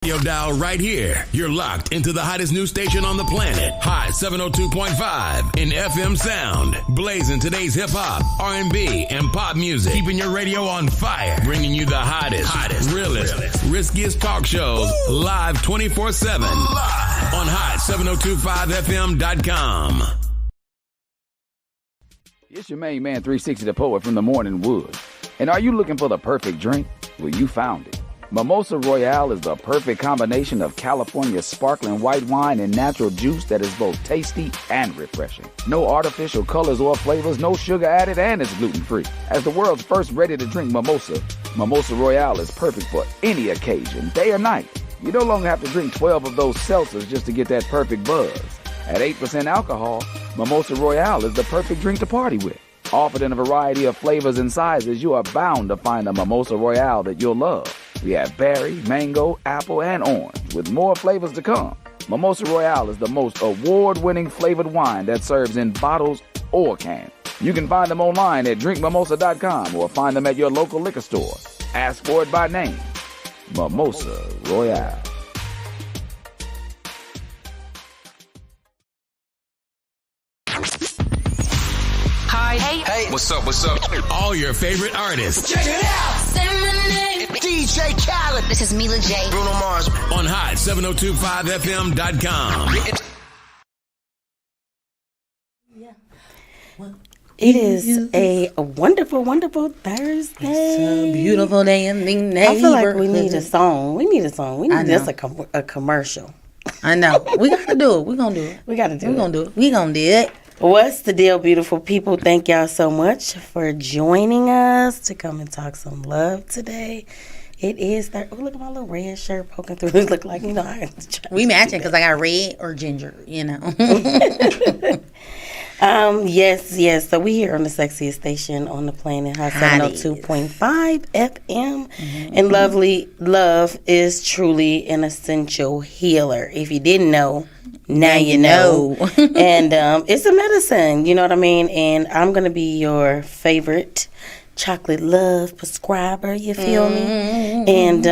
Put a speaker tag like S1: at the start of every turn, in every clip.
S1: Your dial right here. You're locked into the hottest news station on the planet. Hot 702.5 in FM sound. Blazing today's hip hop, R&B, and pop music. Keeping your radio on fire. Bringing you the hottest, realest, riskiest talk shows live 24/7 on hot7025fm.com.
S2: It's your main man 360 the Poet from the Morning Wood. And are you looking for the perfect drink? Well, you found it. Mimosa Royale is the perfect combination of California sparkling white wine and natural juice that is both tasty and refreshing. No artificial colors or flavors, no sugar added, and it's gluten-free. As the world's first ready-to-drink mimosa, Mimosa Royale is perfect for any occasion, day or night. You no longer have to drink 12 of those seltzers just to get that perfect buzz. At 8% alcohol, Mimosa Royale is the perfect drink to party with. Offered in a variety of flavors and sizes, you are bound to find a Mimosa Royale that you'll love. We have berry, mango, apple, and orange, with more flavors to come. Mimosa Royale is the most award-winning flavored wine that serves in bottles or cans. You can find them online at drinkmimosa.com or find them at your local liquor store. Ask for it by name. Mimosa Royale.
S3: Hi. Hey.
S1: What's up? All your favorite artists.
S3: Check it out. Say my name. DJ Khaled. This is Mila J. Bruno Mars.
S1: On hot7025fm.com.
S4: It is a wonderful, wonderful Thursday.
S5: It's a beautiful day in the neighborhood.
S4: I feel like we need a song. We need just a commercial.
S5: I know. We got to do it. We're going to do it.
S4: We got to do it.
S5: We're going to do it. We're going to do it.
S4: What's the deal, beautiful people? Thank y'all so much for joining us to come and talk some love today. It is that. Oh, look at my little red shirt poking through. It look like,
S5: we matching because I got red or ginger,
S4: Yes. So we here on the sexiest station on the planet, Hot 702.5 FM. Mm-hmm. And love is truly an essential healer. If you didn't know, now you know. And it's a medicine, you know what I mean? And I'm going to be your favorite chocolate love prescriber, you feel me? And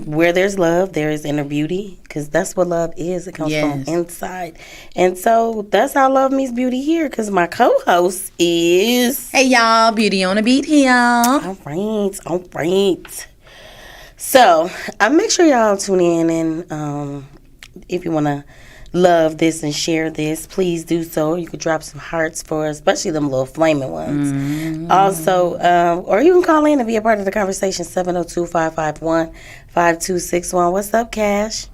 S4: where there's love, there is inner beauty, because that's what love is. It comes from inside. And so that's how Love Meets Beauty here, because my co-host is...
S5: Hey, y'all. Beauty on the beat here.
S4: All right. So make sure y'all tune in, and if you want to love this and share this, please do so. You could drop some hearts for us, especially them little flaming ones. Mm-hmm. Also, or you can call in and be a part of the conversation, 702-551-5261. What's up, Cash?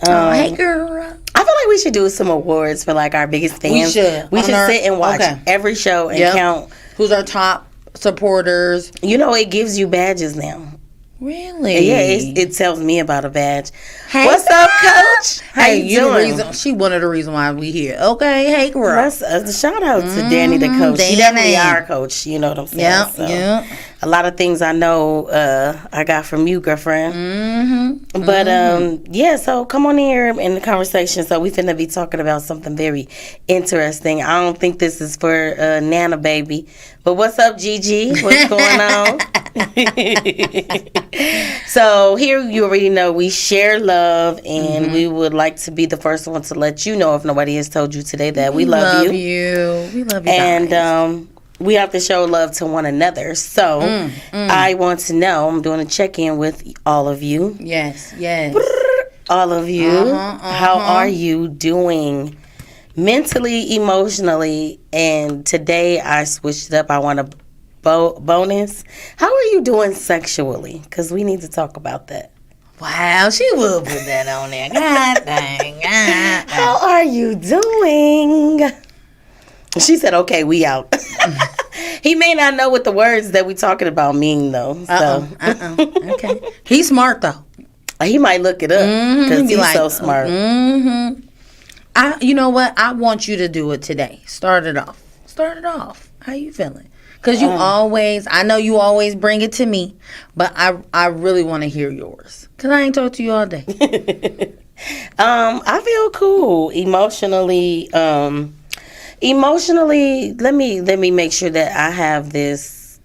S5: Hey, girl.
S4: I feel like we should do some awards for, like, our biggest fans. We should sit and watch every show and count.
S5: Who's our top supporters?
S4: You know, it gives you badges now.
S5: Really?
S4: Yeah, it tells me about a badge. Hey, what's up, Coach? How you doing?
S5: She one of the reasons why we here. Okay, hey, girl.
S4: That's a shout out to Danny, the coach. She definitely our coach. You know what I'm saying?
S5: Yeah.
S4: A lot of things I know I got from you, girlfriend. Mm-hmm. But so come on here in the conversation. So we finna be talking about something very interesting. I don't think this is for Nana baby. But what's up, Gigi? What's going on? So here you already know we share love, and we would like to be the first one to let you know, if nobody has told you today, that we love you.
S5: We love you.
S4: And we have to show love to one another. So I want to know, I'm doing a check-in with all of you.
S5: Yes.
S4: All of you. How are you doing mentally, emotionally? And today I switched it up. I want a bonus. How are you doing sexually? Because we need to talk about that.
S5: Wow, she will put that on there. God dang.
S4: How are you doing? She said, okay, we out. He may not know what the words that we talking about mean, though. So.
S5: Okay. He's smart, though.
S4: He might look it up because he's so smart.
S5: You know what? I want you to do it today. Start it off. How you feeling? Because you always, I know you always bring it to me, but I really want to hear yours. Because I ain't talked to you all day.
S4: I feel cool. Emotionally, let me make sure that I have this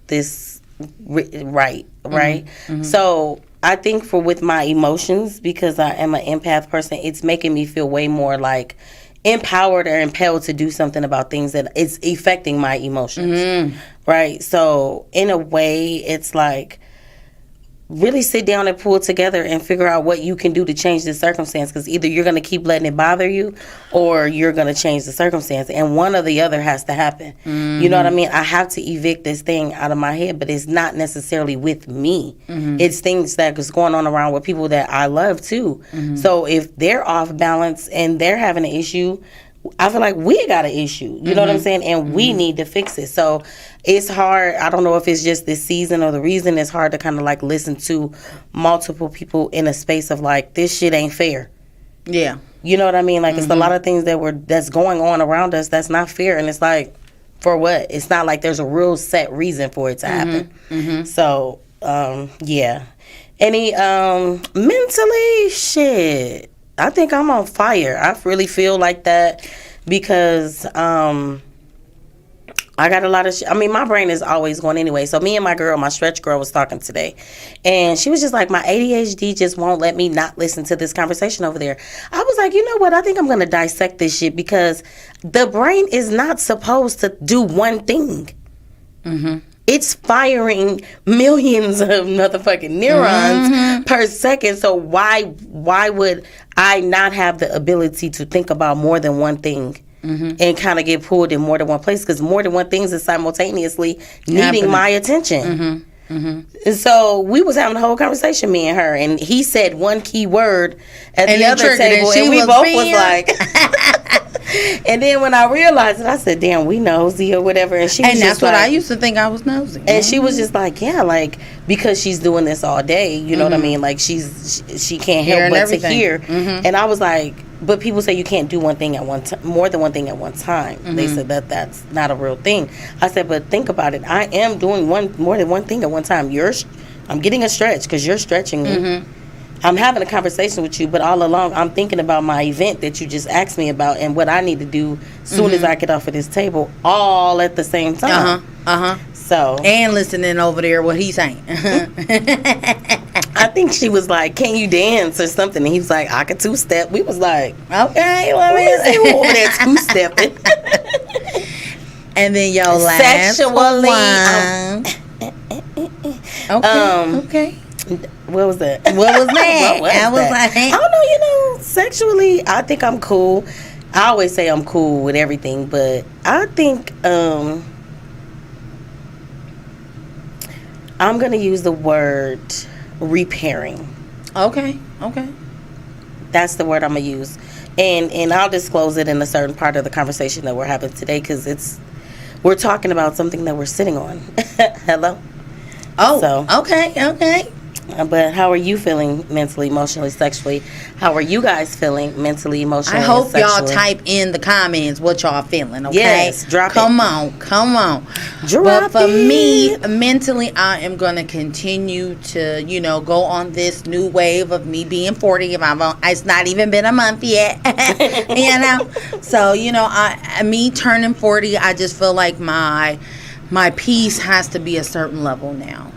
S4: right. Mm-hmm. So I think with my emotions, because I am an empath person, it's making me feel way more like empowered or impelled to do something about things that it's affecting my emotions. Right? So in a way, it's like really sit down and pull together and figure out what you can do to change the circumstance, because either you're going to keep letting it bother you or you're going to change the circumstance, and one or the other has to happen. You know what I mean? I have to evict this thing out of my head, but it's not necessarily with me. It's things that is going on around with people that I love too. So if they're off balance and they're having an issue, I feel like we got an issue, you know what I'm saying? And we need to fix it. So it's hard. I don't know if it's just this season or the reason it's hard to kind of like listen to multiple people in a space of like, this shit ain't fair.
S5: Yeah.
S4: You know what I mean? Like it's a lot of things that's going on around us that's not fair. And it's like, for what? It's not like there's a real set reason for it to happen. So, yeah. Any mentally, shit, I think I'm on fire. I really feel like that because I got a lot of I mean, my brain is always going anyway. So me and my stretch girl was talking today. And she was just like, my ADHD just won't let me not listen to this conversation over there. I was like, you know what? I think I'm going to dissect this shit, because the brain is not supposed to do one thing. It's firing millions of motherfucking neurons per second. So why would I not have the ability to think about more than one thing and kind of get pulled in more than one place? Because more than one thing is simultaneously needing my attention. And so we was having a whole conversation, me and her, and he said one key word at the other table, and we both was like... And then when I realized it, I said, damn, we nosy or whatever. And she was
S5: and
S4: just
S5: that's what
S4: like,
S5: I used to think I was nosy.
S4: And she was just like, yeah, like, because she's doing this all day, you know what I mean? Like, she can't help but to hear. And I was like, but people say you can't do one thing at one time, more than one thing at one time. They said that's not a real thing. I said, but think about it. I am doing more than one thing at one time. I'm getting a stretch because you're stretching me. I'm having a conversation with you, but all along I'm thinking about my event that you just asked me about and what I need to do soon as I get off of this table, all at the same time. So
S5: and listening over there what he's saying.
S4: I think she was like, "Can you dance or something?" And he was like, "I can two-step." We was like, "Okay, let me see who over there two-stepping."
S5: And then your last
S4: sexually,
S5: okay.
S4: What was that?
S5: What was that?
S4: I was like, I don't know, sexually, I think I'm cool. I always say I'm cool with everything, but I think I'm going to use the word repairing.
S5: Okay.
S4: That's the word I'm going to use. And I'll disclose it in a certain part of the conversation that we're having today, because we're talking about something that we're sitting on. Hello?
S5: Oh,
S4: so,
S5: okay.
S4: But how are you feeling mentally, emotionally, sexually? How are you guys feeling mentally, emotionally,
S5: I hope
S4: and sexually?
S5: y'all type in the comments what y'all feeling, okay?
S4: Yes, drop
S5: Come
S4: it.
S5: on. But for me, mentally, I am going to continue to, go on this new wave of me being 40. It's not even been a month yet, So, me turning 40, I just feel like my peace has to be a certain level now.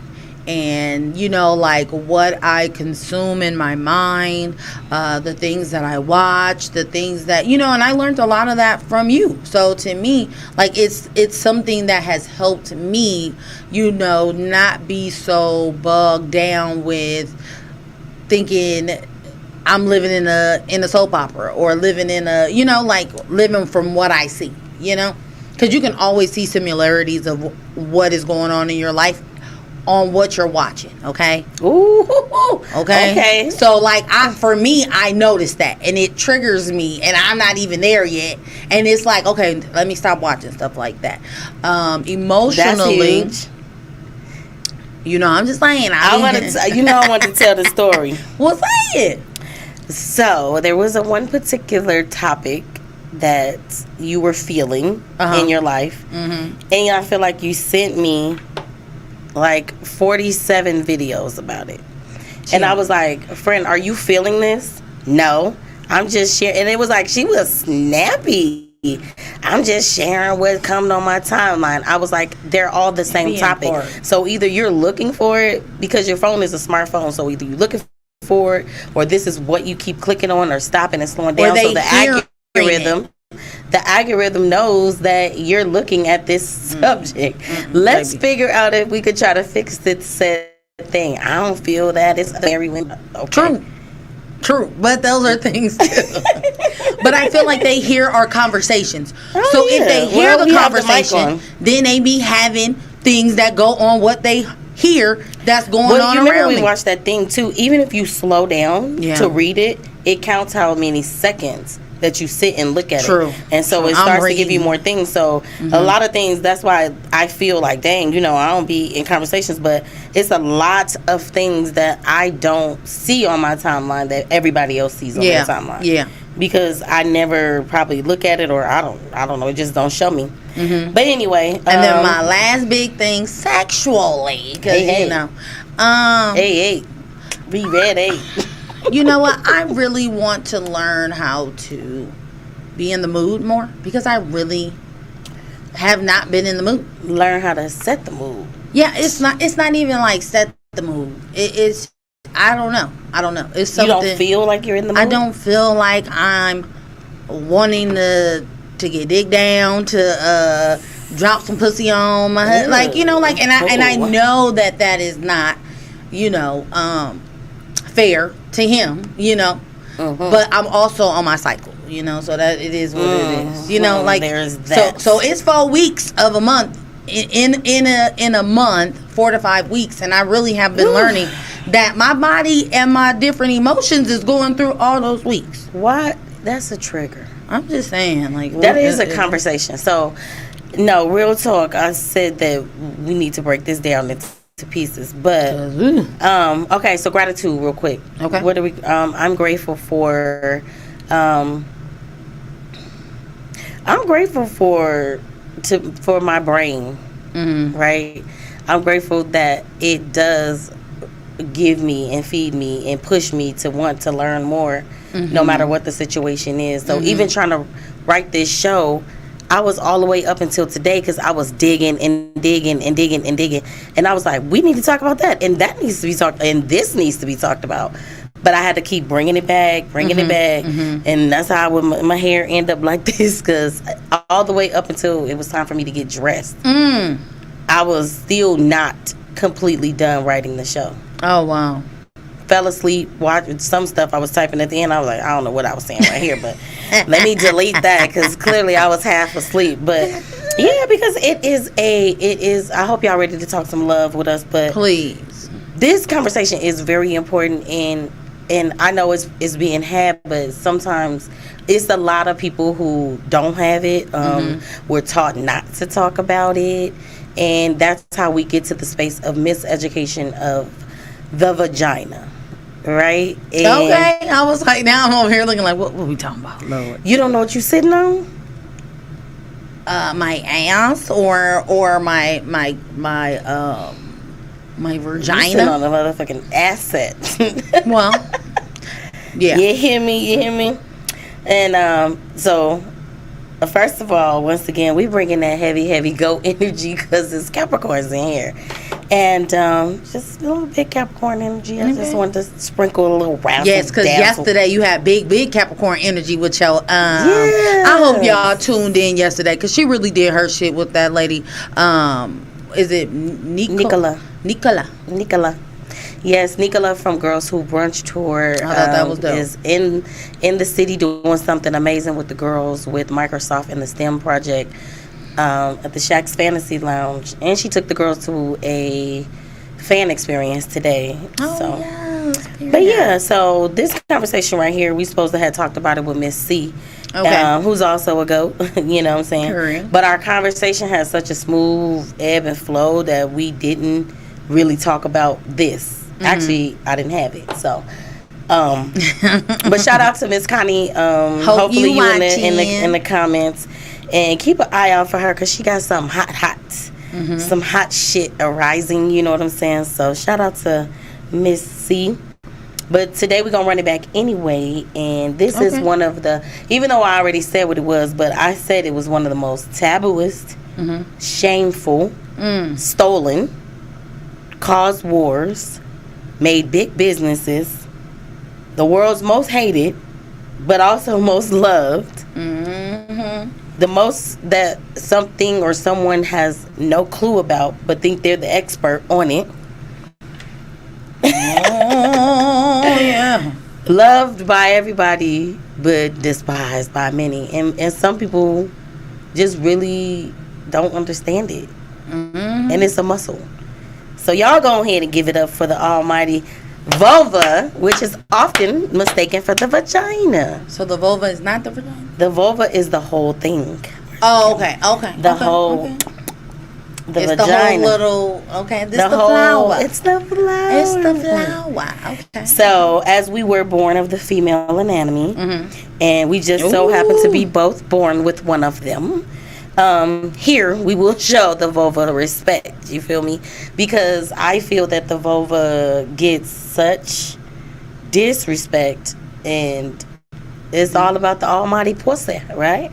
S5: And, like what I consume in my mind, the things that I watch, the things that, and I learned a lot of that from you. So to me, like it's something that has helped me, not be so bogged down with thinking I'm living in a soap opera or living in a, living from what I see, because you can always see similarities of what is going on in your life on what you're watching, okay?
S4: Ooh,
S5: okay. So, for me, I noticed that, and it triggers me, and I'm not even there yet, and it's like, okay, let me stop watching stuff like that. Emotionally,
S4: that's huge.
S5: I'm just saying. I wanted
S4: to tell the story.
S5: Well, say it.
S4: So, there was one particular topic that you were feeling in your life, and I feel like you sent me 47 videos about it. And I was like, friend, are you feeling this? No, I'm just sharing. And it was like, she was snappy. I'm just sharing what comes on my timeline. I was like, they're all the same topic. So either you're looking for it because your phone is a smartphone. So either you're looking for it, or this is what you keep clicking on or stopping and slowing down. So the algorithm knows that you're looking at this subject. Let's figure out if we could try to fix this said thing. I don't feel that it's very okay.
S5: True, but those are things too. But I feel like they hear our conversations. So if they hear the conversation, then they be having things that go on what they hear that's going on around me.
S4: We watched that thing too. Even if you slow down to read it, it counts how many seconds that you sit and look at it. And so it starts to give you more things. So a lot of things, that's why I feel like, dang, I don't be in conversations, but it's a lot of things that I don't see on my timeline that everybody else sees on their timeline. Yeah. Because I never probably look at it, or I don't know, it just don't show me. But anyway.
S5: And then my last big thing, sexually. Because,
S4: Be ready.
S5: You know what? I really want to learn how to be in the mood more, because I really have not been in the mood.
S4: Learn how to set the mood.
S5: Yeah, it's not even like set the mood. It's I don't know. It's something.
S4: You don't feel like you're in the mood?
S5: I don't feel like I'm wanting to get dick down, to drop some pussy on my head. Like, and I know that is not, fair to him, but I'm also on my cycle, so that it is what it is, like
S4: there's that.
S5: So it's 4 weeks of a month in a month, 4 to 5 weeks, and I really have been learning that my body and my different emotions is going through all those weeks.
S4: What? That's a trigger.
S5: I'm just saying, like,
S4: that is a conversation. So no, real talk, I said that we need to break this down into pieces, but okay, so gratitude real quick. Okay, what do we I'm grateful for for my brain. Right, I'm grateful that it does give me and feed me and push me to want to learn more, no matter what the situation is. So even trying to write this show, I was all the way up until today because I was digging and digging and digging and digging. And I was like, we need to talk about that. And that needs to be talked, and this needs to be talked about. But I had to keep bringing it back. And that's how my hair end up like this, because all the way up until it was time for me to get dressed, I was still not completely done writing the show.
S5: Oh, wow.
S4: Fell asleep, watched some stuff I was typing at the end. I was like, I don't know what I was saying right here, but let me delete that, because clearly I was half asleep. But yeah, because it is, I hope y'all ready to talk some love with us, but
S5: please,
S4: this conversation is very important, and I know it's being had, but sometimes it's a lot of people who don't have it. We're taught not to talk about it, and that's how we get to the space of miseducation of the vagina. Right? And
S5: okay. I was like, now I'm over here looking like, what we talking about, Lord?
S4: You don't know what you sitting on?
S5: My ass or my vagina?
S4: You sitting on a motherfucking asset.
S5: Well, yeah.
S4: You hear me? And so first of all, once again, we bringing that heavy goat energy because it's Capricorns in here. And just a little bit Capricorn energy. I just wanted to sprinkle a little razzle.
S5: Yes, because yesterday you had big Capricorn energy with your. I hope y'all tuned in yesterday, because she really did her shit with that lady. Is it Nicola? Yes,
S4: Nicola from Girls Who Brunch Tour.
S5: I thought that was dope.
S4: Is in the city doing something amazing with the girls, with Microsoft and the STEM project. At the Shaq's Fantasy Lounge, and she took the girls to a fan experience today. So this conversation right here, we supposed to have talked about it with Miss C, who's also a goat. You know what I'm saying?
S5: Correct.
S4: But our conversation had such a smooth ebb and flow that we didn't really talk about this. Actually, I didn't have it, so. But shout out to Miss Connie. Hopefully you in the comments. And keep an eye out for her, because she got something hot. Some hot shit arising, you know what I'm saying? So shout out to Miss C. But today we're going to run it back anyway. And this is one of the, even though I already said what it was, but I said it was one of the most tabooest, shameful, stolen, caused wars, made big businesses, the world's most hated, but also most loved. The most that something or someone has no clue about, but think they're the expert on it. Loved by everybody, but despised by many. And some people just really don't understand it. And it's a muscle. So y'all go ahead and give it up for the almighty vulva, which is often mistaken for the vagina.
S5: So the vulva is not the vagina?
S4: The vulva is the whole thing.
S5: Oh, okay.
S4: The whole... The
S5: it's
S4: vagina.
S5: The whole little... Okay, this is the flower.
S4: It's the flower.
S5: It's the flower. Okay.
S4: So, as we were born of the female anatomy, and we just so happen to be both born with one of them, here we will show the vulva respect. You feel me? Because I feel that the vulva gets such disrespect, and it's all about the almighty pussy, right?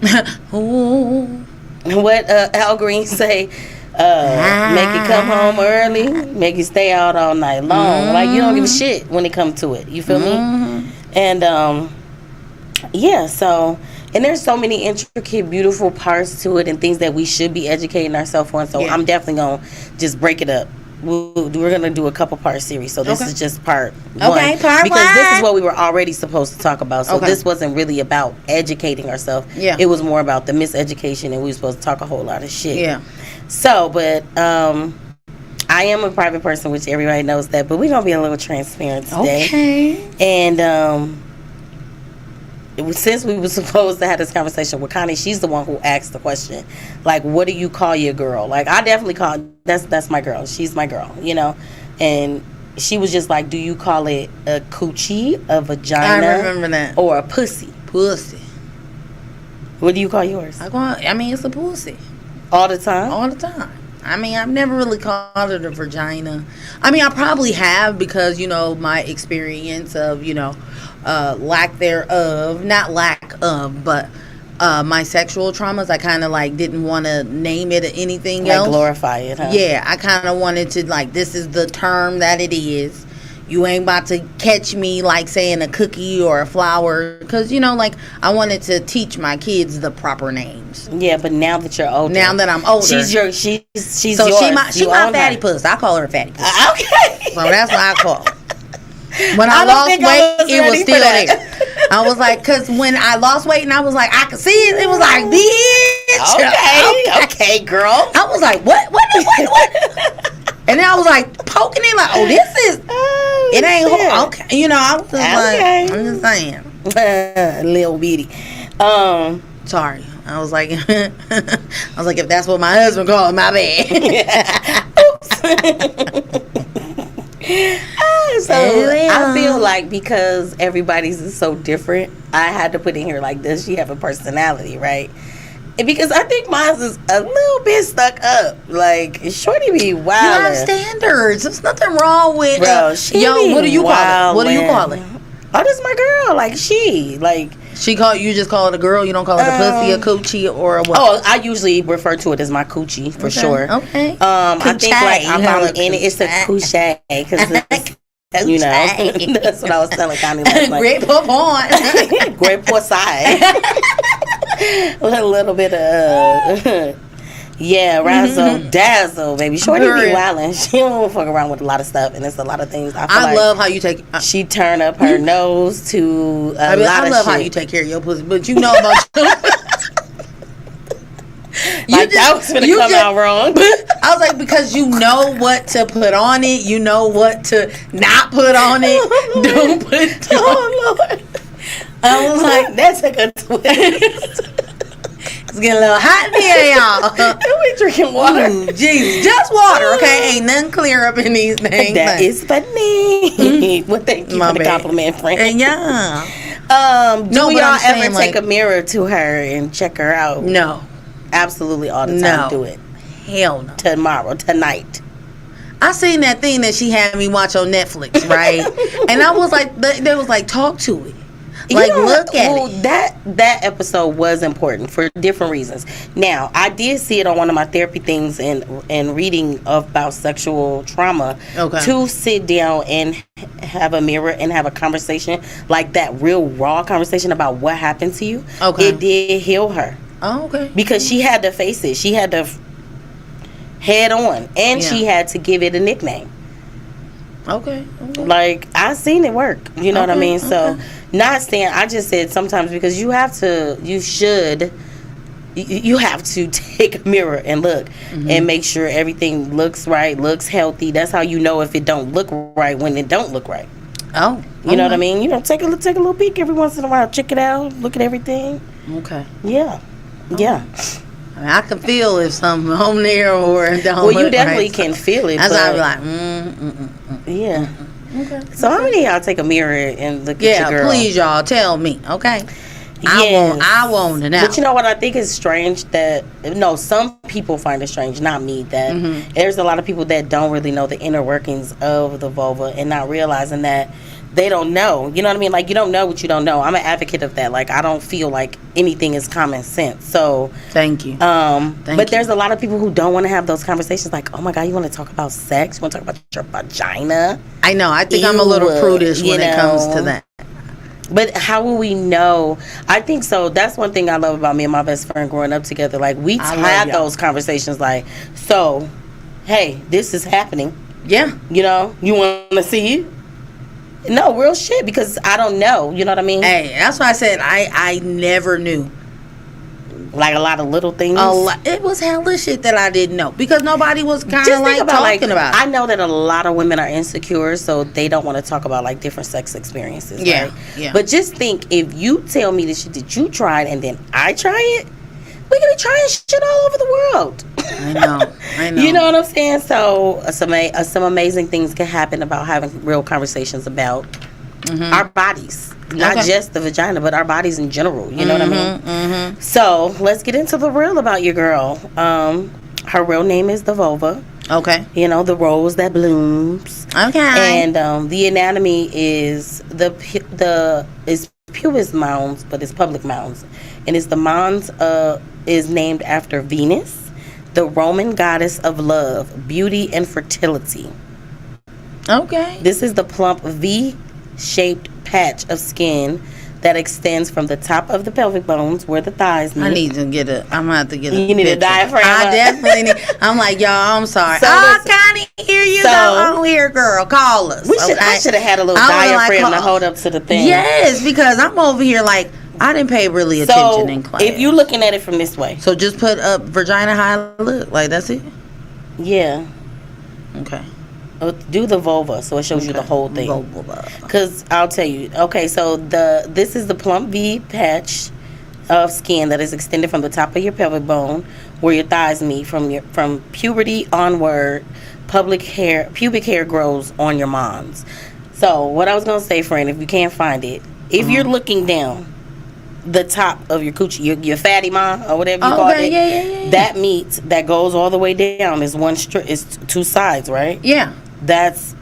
S4: What Al Green say? Make it come home early, make it stay out all night long. Like, you don't give a shit when it comes to it. You feel me? And so, and there's so many intricate, beautiful parts to it and things that we should be educating ourselves on. So I'm definitely gonna just break it up. We're gonna do a couple part series. So this is just part one.
S5: Okay, part
S4: because
S5: one.
S4: this is what we were already supposed to talk about. So this wasn't really about educating ourselves. It was more about the miseducation, and we were supposed to talk a whole lot of shit. So, but I am a private person, which everybody knows that. But we're gonna be a little transparent today. And since we were supposed to have this conversation with Connie, she's the one who asked the question, like, what do you call your girl? Like, I definitely call, that's my girl. She's my girl, you know? And she was just like, do you call it a coochie, a vagina?
S5: I remember that.
S4: Or a pussy?
S5: Pussy.
S4: What do you call yours?
S5: I mean, it's a pussy.
S4: All the time?
S5: All the time. I mean, I've never really called it a vagina. I mean, I probably have because, you know, my experience of, you know, lack thereof, not lack of, but my sexual traumas, I kind of like didn't want to name it or anything else.
S4: Like glorify it, huh?
S5: Yeah, I kind of wanted to, like, this is the term that it is. You ain't about to catch me like saying a cookie or a flower, because, you know, like, I wanted to teach my kids the proper names.
S4: Yeah, but now that you're older,
S5: now that I'm older,
S4: she's
S5: so
S4: yours.
S5: She my fatty puss. I call her a fatty puss.
S4: Okay,
S5: so that's what I call her. When I lost weight, it was still there. I was like, because when I lost weight and I was like, I could see it. It was like, bitch.
S4: Okay, girl.
S5: I was like, what? And then I was like poking it, like, oh, this is. It ain't okay. You know, I was just like, I'm just saying,
S4: little bitty.
S5: Sorry. I was like, if that's what my husband called it, my bad.
S4: So I feel like because everybody's is so different, I had to put in here like, does she have a personality, right? And because I think mine is a little bit stuck up. Like, shorty be wild.
S5: You have standards. There's nothing wrong with.
S4: Bro,
S5: what do you call it? What do you call it?
S4: Oh, this is my girl. Like, she
S5: you just call it a girl. You don't call it a pussy, a coochie, or a what?
S4: Oh, I usually refer to it as my coochie for sure.
S5: Okay.
S4: I think like if I'm in it, it's a coochie because you know that's what I was telling Connie last night.
S5: Great pop on,
S4: great poor side. A little bit of razzle dazzle, baby. Shorty be wildin'. She don't fuck around with a lot of stuff, and it's a lot of things.
S5: I love how you take.
S4: She turn up her nose to a lot of shit. I love
S5: how you take care of your pussy, but you know about.
S4: That was gonna come out wrong.
S5: I was like, because you know what to put on it, you know what to not put on it. Don't put it on.
S4: Oh Lord. I was like, that's a good twist.
S5: It's getting a little hot in here, y'all.
S4: And we drinking water.
S5: Jeez, just water, okay? Ain't nothing clear up in these things.
S4: That is funny. Well, thank you for the compliment, friend.
S5: And yeah.
S4: Do y'all ever take a mirror to her and check her out?
S5: No.
S4: Absolutely all the time. Do it.
S5: Hell no.
S4: Tonight.
S5: I seen that thing that she had me watch on Netflix, right? And I was like, they was like, talk to it. Like, look at it.
S4: That episode was important for different reasons. Now, I did see it on one of my therapy things and reading about sexual trauma.
S5: Okay.
S4: To sit down and have a mirror and have a conversation, like that real raw conversation about what happened to you.
S5: Okay.
S4: It did heal her.
S5: Oh, okay.
S4: Because she had to face it. She had to head on. And she had to give it a nickname.
S5: Okay.
S4: Like, I seen it work. You know what I mean? So, not saying, I just said sometimes because you have to take a mirror and look and make sure everything looks right, looks healthy. That's how you know if it don't look right when it don't look right.
S5: Oh.
S4: You know what I mean? You know, take a little peek every once in a while. Check it out. Look at everything.
S5: Okay.
S4: Yeah. Yeah.
S5: I mean, I can feel if something on there or don't
S4: Well, you
S5: look
S4: definitely
S5: right.
S4: can feel it.
S5: That's
S4: but,
S5: why I be like,
S4: yeah.
S5: Okay.
S4: So how many of y'all take a mirror and look at your girl?
S5: Yeah, please, y'all, tell me, okay?
S4: Yes.
S5: I want it now.
S4: But you know what I think is strange some people find it strange, not me, that there's a lot of people that don't really know the inner workings of the vulva and not realizing that they don't know. You know what I mean? Like, you don't know what you don't know. I'm an advocate of that. Like, I don't feel like anything is common sense. So
S5: thank you.
S4: But there's a lot of people who don't want to have those conversations. Like, oh my God, you want to talk about sex? You want to talk about your vagina?
S5: I know. I think I'm a little prudish when it comes to that.
S4: But how will we know? I think so. That's one thing I love about me and my best friend growing up together. Like, we had those conversations. Like, so, hey, this is happening.
S5: Yeah.
S4: You know, you want to see it? No, real shit, because I don't know. You know what I mean?
S5: Hey, that's why I said I never knew.
S4: Like a lot of little things.
S5: It was hella shit that I didn't know because nobody was kind of like talking about it.
S4: I know that a lot of women are insecure, so they don't want to talk about like different sex experiences.
S5: Yeah,
S4: right?
S5: yeah.
S4: But just think, if you tell me the shit that you tried and then I try it, we're gonna try shit all over the world.
S5: I know.
S4: You know what I'm saying? So some amazing things can happen about having real conversations about our bodies. Not just the vagina, but our bodies in general. You know what I mean? So let's get into the real about your girl. Her real name is the vulva.
S5: Okay.
S4: You know, the rose that blooms.
S5: Okay.
S4: And the anatomy is is pubis mounds, but it's public mounds, and it's the mounds is named after Venus, the Roman goddess of love, beauty, and fertility.
S5: Okay.
S4: This is the plump V-shaped patch of skin that extends from the top of the pelvic bones where the thighs meet.
S5: I'm gonna have to get a
S4: You need
S5: picture.
S4: a diaphragm.
S5: I definitely need. I'm like, y'all, I'm sorry.
S4: So
S5: I can't hear you though. Here, girl. Call us.
S4: I should have had a little diaphragm to hold up to the thing.
S5: Yes, because I'm over here like, I didn't pay really attention in class.
S4: If you're looking at it from this way.
S5: So just put up vagina high look. Like, that's it?
S4: Yeah.
S5: Okay.
S4: Do the vulva so it shows you the whole thing.
S5: Vulva.
S4: Because I'll tell you. Okay, so this is the plump V patch of skin that is extended from the top of your pelvic bone where your thighs meet. From puberty onward, pubic hair grows on your mons. So what I was going to say, friend, if you can't find it, if you're looking down the top of your coochie, your fatty mom or whatever you call it,
S5: yeah.
S4: that meat that goes all the way down is one strip. Is two sides, right?
S5: Yeah.
S4: That's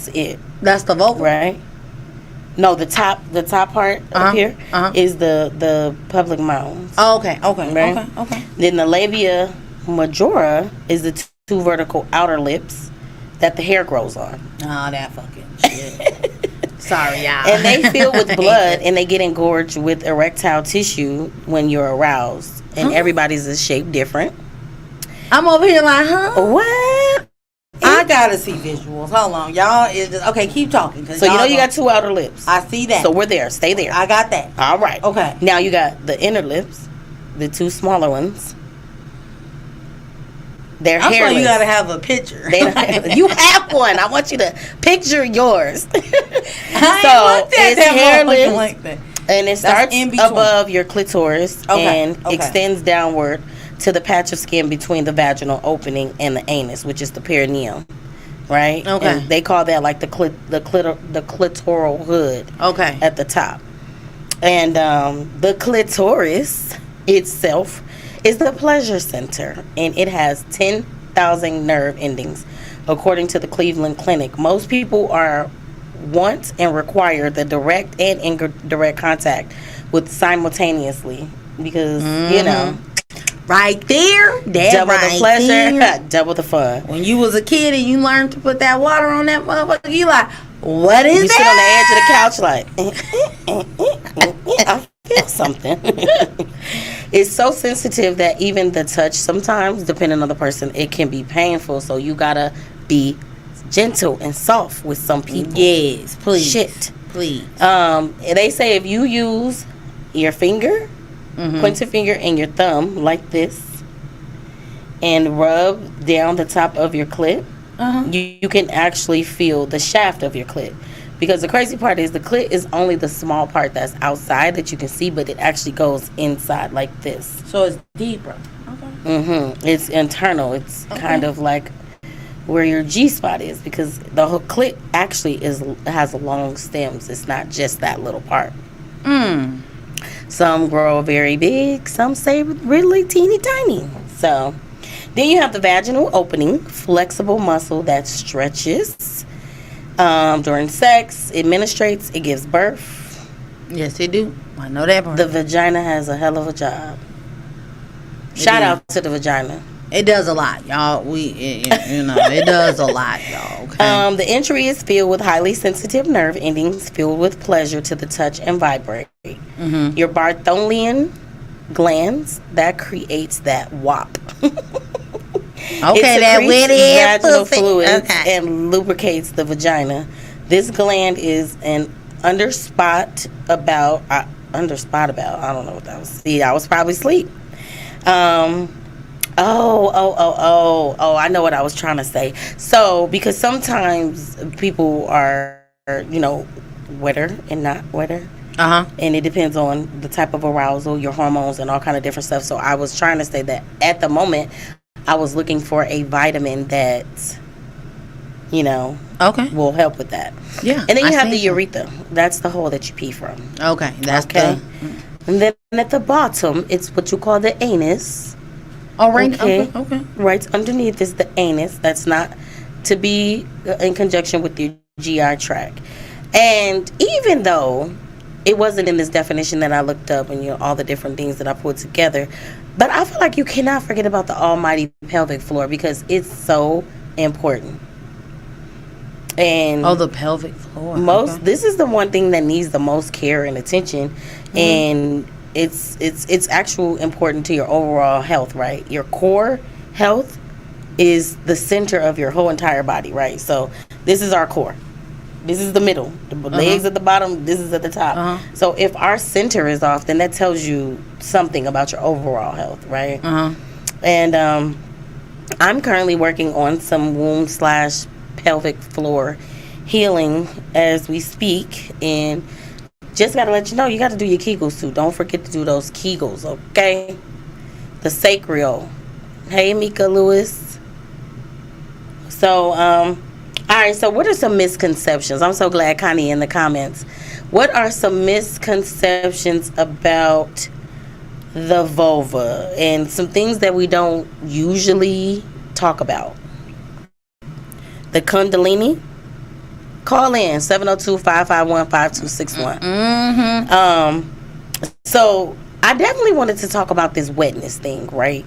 S4: it.
S5: That's the vulva,
S4: right? No, the top part up here is the public mounds.
S5: Oh, okay.
S4: Right?
S5: Okay.
S4: Then the labia majora is the two vertical outer lips that the hair grows on.
S5: Oh, that fucking shit. Sorry, y'all.
S4: And they fill with blood and they get engorged with erectile tissue when you're aroused. And everybody's is shaped different.
S5: I'm over here like,
S4: What?
S5: I gotta see visuals. Hold on, y'all. Okay, keep talking.
S4: So you know you got two outer lips.
S5: I see that.
S4: So we're there. Stay there.
S5: I got that.
S4: All right.
S5: Okay.
S4: Now you got the inner lips, the two smaller ones. They're hairless.
S5: I'm sure you gotta have a picture.
S4: You have one. I want you to picture yours.
S5: It's
S4: hairless,
S5: like that.
S4: and it starts above your clitoris and
S5: Okay.
S4: extends downward to the patch of skin between the vaginal opening and the anus, which is the perineum, right?
S5: Okay.
S4: And they call that like the clitoral hood.
S5: Okay.
S4: At the top, and the clitoris itself is the pleasure center, and it has 10 8,000 nerve endings, according to the Cleveland Clinic. Most people want and require the direct and indirect contact with simultaneously because,
S5: right there,
S4: double the pleasure, double the fun.
S5: When you was a kid and you learned to put that water on that motherfucker, you like, what is that?
S4: You sit on the edge of the couch like, I feel something. It's so sensitive that even the touch, sometimes, depending on the person, it can be painful. So you gotta be gentle and soft with some people.
S5: Yes, please.
S4: Shit.
S5: Please.
S4: They say if you use your finger, pointer finger, and your thumb like this, and rub down the top of your clit, you can actually feel the shaft of your clit. Because the crazy part is the clit is only the small part that's outside that you can see, but it actually goes inside like this.
S5: So it's deeper. Okay.
S4: It's internal. It's kind of like where your G-spot is, because the whole clit actually has long stems. It's not just that little part. Some grow very big. Some stay really teeny tiny. So then you have the vaginal opening, flexible muscle that stretches during sex. It menstruates. It gives birth.
S5: Yes, it do. I know that part.
S4: The vagina has a hell of a job. Shout out to the vagina.
S5: It does a lot, y'all. It does a lot, y'all. Okay?
S4: The entry is filled with highly sensitive nerve endings filled with pleasure to the touch and vibrate. Your Bartholomew glands, that creates that WAP.
S5: Okay, that wetty
S4: vaginal fluids and lubricates the vagina. This gland is an underspot about. I don't know what that was. See, I was probably asleep. I know what I was trying to say. So, because sometimes people are, wetter and not wetter. And it depends on the type of arousal, your hormones, and all kind of different stuff. So, I was trying to say that at the moment, I was looking for a vitamin that, will help with that.
S5: Yeah.
S4: And then you have the urethra. That's the hole that you pee from.
S5: Okay. That's
S4: okay. And then at the bottom, it's what you call the anus.
S5: Oh, right. Okay.
S4: Right underneath is the anus. That's not to be in conjunction with your GI tract. And even though it wasn't in this definition that I looked up and all the different things that I put together, but I feel like you cannot forget about the almighty pelvic floor because it's so important. And
S5: the pelvic floor.
S4: This is the one thing that needs the most care and attention, and it's actual important to your overall health, right? Your core health is the center of your whole entire body, right? So this is our core. This is the middle. The legs at the bottom, this is at the top. So if our center is off, then that tells you something about your overall health, right? And I'm currently working on some womb/pelvic floor healing as we speak, and just gotta let you know, you gotta do your Kegels too. Don't forget to do those Kegels, okay? The sacral. Hey, Mika Lewis. So, all right, so what are some misconceptions? I'm so glad Connie in the comments. What are some misconceptions about the vulva and some things that we don't usually talk about? The Kundalini? Call in 702-551-5261. So I definitely wanted to talk about this wetness thing, right?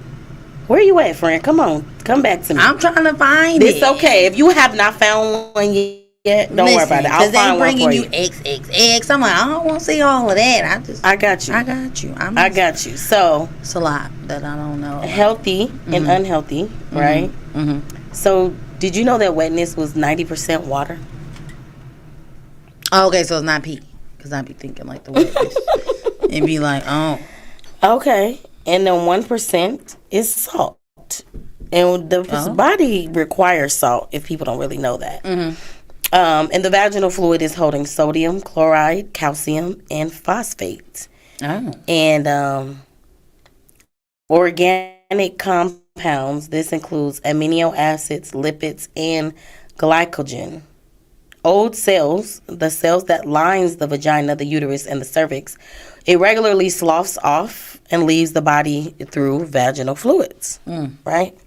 S4: Where you at, friend? Come on, come back to me.
S5: I'm trying to find it.
S4: It's okay if you have not found one yet. Don't worry about it. I'll find one for you.
S5: XXX. I'm like, I don't want to see all of that.
S4: I got you.
S5: I got you.
S4: I got you. So
S5: it's a lot that I don't know.
S4: Healthy and unhealthy, right? So did you know that wetness was 90% water?
S5: Oh, okay, so it's not pee. Because I'd be thinking like the wetness. And be like, oh.
S4: Okay. And then 1% is salt. And the body requires salt, if people don't really know that. And the vaginal fluid is holding sodium, chloride, calcium, and phosphate. And organic compounds. This includes amino acids, lipids, and glycogen. Old cells, the cells that lines the vagina, the uterus, and the cervix, it regularly sloughs off and leaves the body through vaginal fluids, right?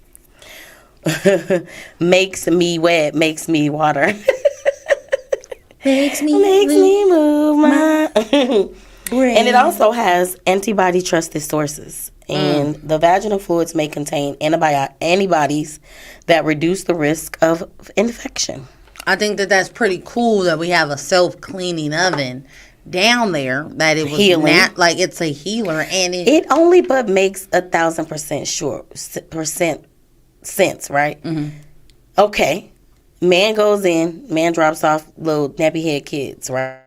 S4: makes me wet, makes me water.
S5: Makes me
S4: move my and it also has antibody trusted sources. And the vaginal fluids may contain antibodies that reduce the risk of infection.
S5: I think that's pretty cool that we have a self-cleaning oven down there, that it was
S4: Healing.
S5: like it's a healer, and
S4: it only but makes 1,000% sense, right? Mm-hmm. Okay, man goes in, man drops off little nappy head kids, right?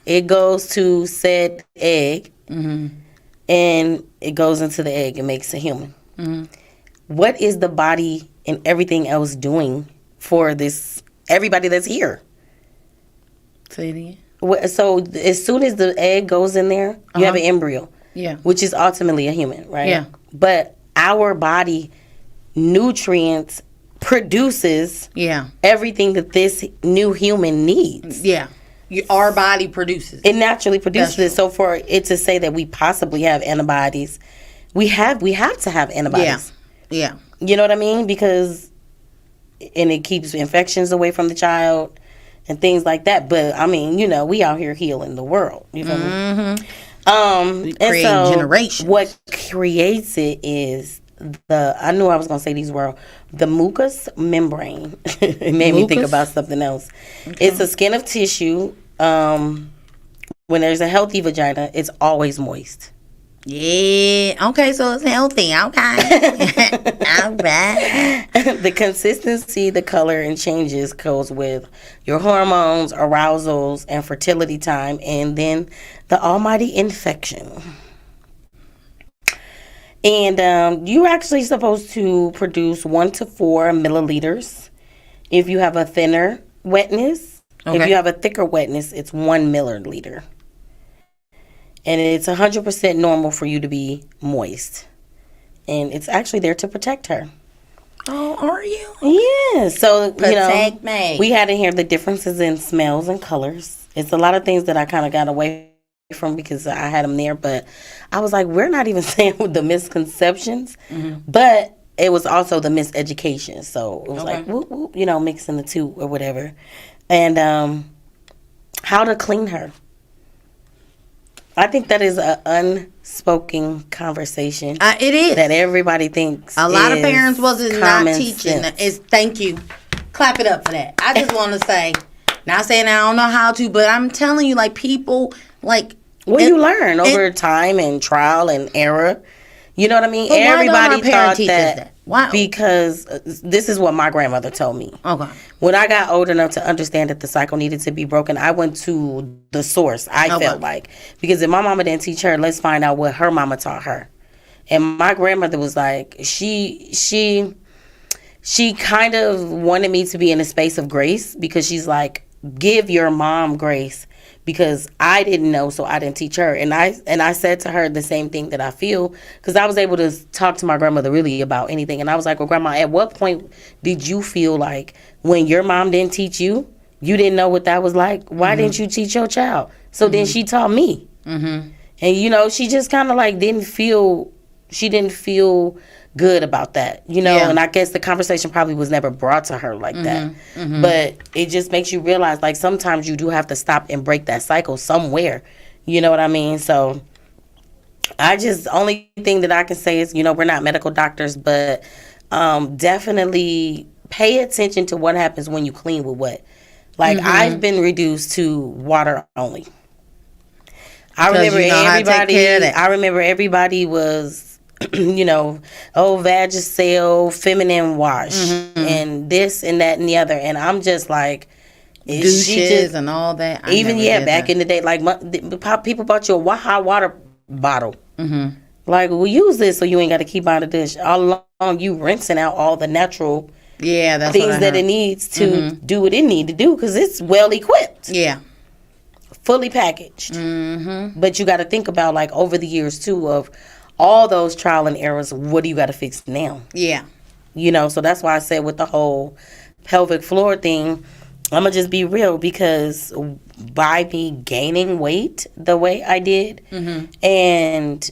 S4: It goes to said egg, and it goes into the egg and makes a human. What is the body and everything else doing for this everybody that's here?
S5: Say it again.
S4: So as soon as the egg goes in there, you have an embryo, which is ultimately a human, right? Yeah. But our body nutrients produces everything that this new human needs.
S5: Yeah. Our body produces
S4: it. It naturally produces it. So for it to say that we possibly have antibodies, we have to have antibodies.
S5: Yeah.
S4: You know what I mean? Because and it keeps infections away from the child and things like that. But I mean, you know, we out here healing the world. You feel me? And so
S5: generations. What
S4: creates it is I knew I was gonna say these words. The mucous membrane. It made me think about something else. Okay. It's a skin of tissue. When there's a healthy vagina, it's always moist.
S5: Yeah. Okay, so it's healthy. Okay. All right.
S4: The consistency, the color, and changes goes with your hormones, arousals, and fertility time, and then the almighty infection. And you're actually supposed to produce 1 to 4 milliliters. If you have a thinner wetness, if you have a thicker wetness, it's 1 milliliter. And it's 100% normal for you to be moist. And it's actually there to protect her.
S5: Oh, are you?
S4: Yeah. So,
S5: protect me.
S4: We had to hear the differences in smells and colors. It's a lot of things that I kind of got away from because I had them there. But I was like, we're not even saying the misconceptions. But it was also the miseducation. So it was like, whoop, whoop, mixing the two or whatever. And how to clean her. I think that is an unspoken conversation.
S5: It is.
S4: That everybody thinks.
S5: A lot of parents wasn't not teaching. Thank you. Clap it up for that. I just want to say, not saying I don't know how to, but I'm telling you, like, people, like.
S4: Well, you learn over time and trial and error. You know what I mean?
S5: But
S4: everybody thought
S5: that. Why?
S4: Because this is what my grandmother told me.
S5: Okay.
S4: When I got old enough to understand that the cycle needed to be broken, I went to the source. I felt like, because if my mama didn't teach her, let's find out what her mama taught her. And my grandmother was like, she kind of wanted me to be in a space of grace, because she's like, give your mom grace. Because I didn't know, so I didn't teach her. And I said to her the same thing that I feel, because I was able to talk to my grandmother really about anything. And I was like, well, Grandma, at what point did you feel like when your mom didn't teach you, you didn't know what that was like? Why didn't you teach your child? So then she taught me. And, she just kind of like didn't feel good about that, and I guess the conversation probably was never brought to her like that. But it just makes you realize, like, sometimes you do have to stop and break that cycle somewhere. You know what I mean? So only thing that I can say is, we're not medical doctors, but definitely pay attention to what happens when you clean with what. Like, I've been reduced to water only. I remember everybody was, Vagisil, feminine wash, and this and that and the other. And I'm just like,
S5: douches and all that.
S4: Back in the day, like, people bought you a hot water bottle. Like, we'll use this so you ain't got to keep buying the dish. All along, you rinsing out all the natural things that it needs to do what it need to do, because it's well equipped.
S5: Yeah.
S4: Fully packaged. But you got to think about, like, over the years, too, of all those trial and errors, what do you got to fix now?
S5: Yeah.
S4: So that's why I said with the whole pelvic floor thing, I'm going to just be real, because by me gaining weight the way I did, and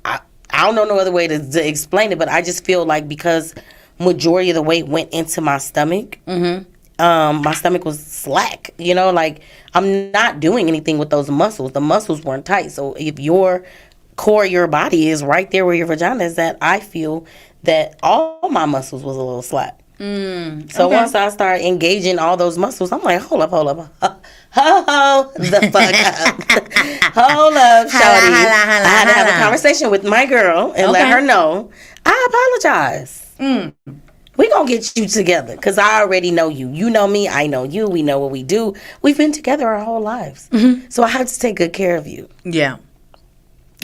S4: I don't know no other way to explain it, but I just feel like because majority of the weight went into my stomach. My stomach was slack, like I'm not doing anything with those muscles. The muscles weren't tight. So if your core of your body is right there where your vagina is at, I feel that all my muscles was a little slack. So once I start engaging all those muscles, I'm like, hold up. Ho the fuck up. Hold up, shawty. I had to have a conversation with my girl and let her know I apologize. We gonna get you together because I already know you. You know me, I know you. We know what we do. We've been together our whole lives. So I have to take good care of you. Yeah.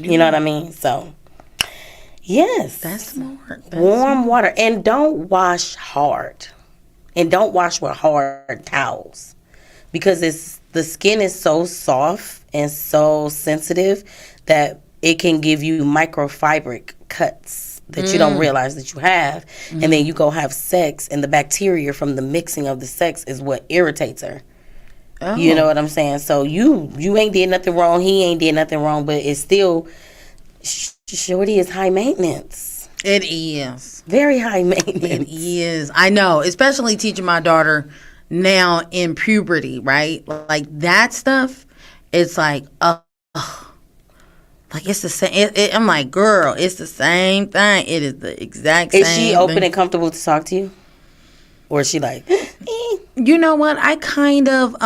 S4: You know what I mean? So, yes.
S5: That's smart.
S4: Warm water. And don't wash hard. And don't wash with hard towels. Because the skin is so soft and so sensitive that it can give you microfibric cuts that you don't realize that you have. And then you go have sex, and the bacteria from the mixing of the sex is what irritates her. You know what I'm saying? So you ain't did nothing wrong. He ain't did nothing wrong. But it's still, shorty is high maintenance.
S5: It is.
S4: Very high maintenance.
S5: It is. I know. Especially teaching my daughter now in puberty, right? Like that stuff, it's like, like it's the same. I'm like, girl, it's the same thing. It is the exact same.
S4: Is she open and comfortable to talk to you? Or is she like,
S5: You know what? I kind of,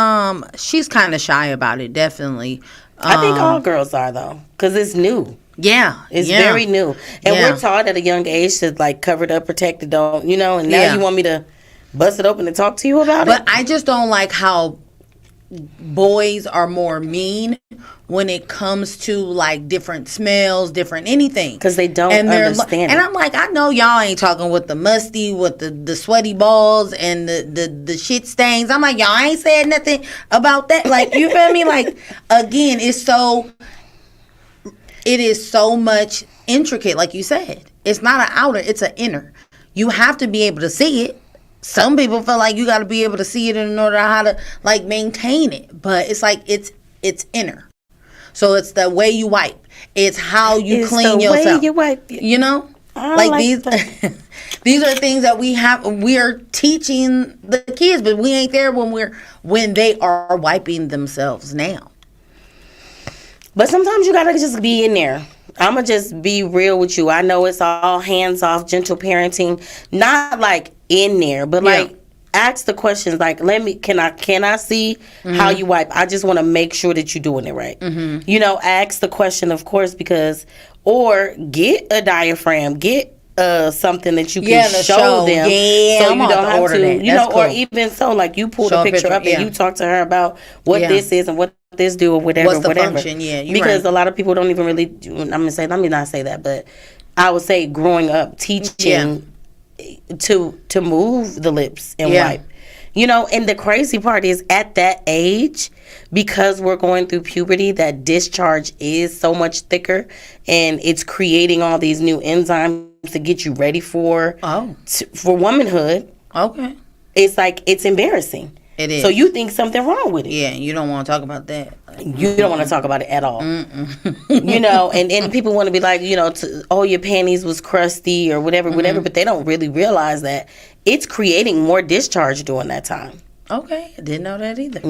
S5: she's kind of shy about it, definitely.
S4: I think all girls are, though, because it's new.
S5: Yeah.
S4: It's very new. And we're taught at a young age to, like, cover it up, protect it, don't, and now you want me to bust it open and talk to you about it?
S5: But I just don't like how boys are more mean when it comes to like different smells, different anything,
S4: because they don't understand.
S5: And I'm like, I know y'all ain't talking with the musty, with the sweaty balls and the shit stains. I'm like, y'all ain't said nothing about that. Like, you feel me? Like, again, it is so much intricate. Like you said, it's not an outer, it's an inner. You have to be able to see it. Some people feel like you got to be able to see it in order how to like maintain it, but it's like it's inner. So it's the way you wipe. It's how you clean yourself.
S4: Way you wipe.
S5: You know, like these. These are things that we are teaching the kids, but we ain't there when they are wiping themselves now.
S4: But sometimes you gotta just be in there. I'ma just be real with you. I know it's all hands off, gentle parenting, not like in there, but like ask the questions. Like, can I see how you wipe? I just want to make sure that you're doing it right. You know, ask the question, of course, or get a diaphragm, get something that you can show them, so you don't have to, or even so, like you pull the picture up and you talk to her about what this is and what this do or whatever.
S5: What's the function?
S4: Because a lot of people don't even really do. Let me not say that, but I would say growing up teaching to move the lips and wipe. You know, and the crazy part is at that age, because we're going through puberty, that discharge is so much thicker and it's creating all these new enzymes to get you ready for womanhood. Okay. It's like, it's embarrassing. It is. So you think something wrong with it.
S5: Yeah, you don't want to talk about that.
S4: You don't want to talk about it at all. You know, and people want to be like, your panties was crusty or whatever, but they don't really realize that it's creating more discharge during that time.
S5: Okay, I didn't know that either.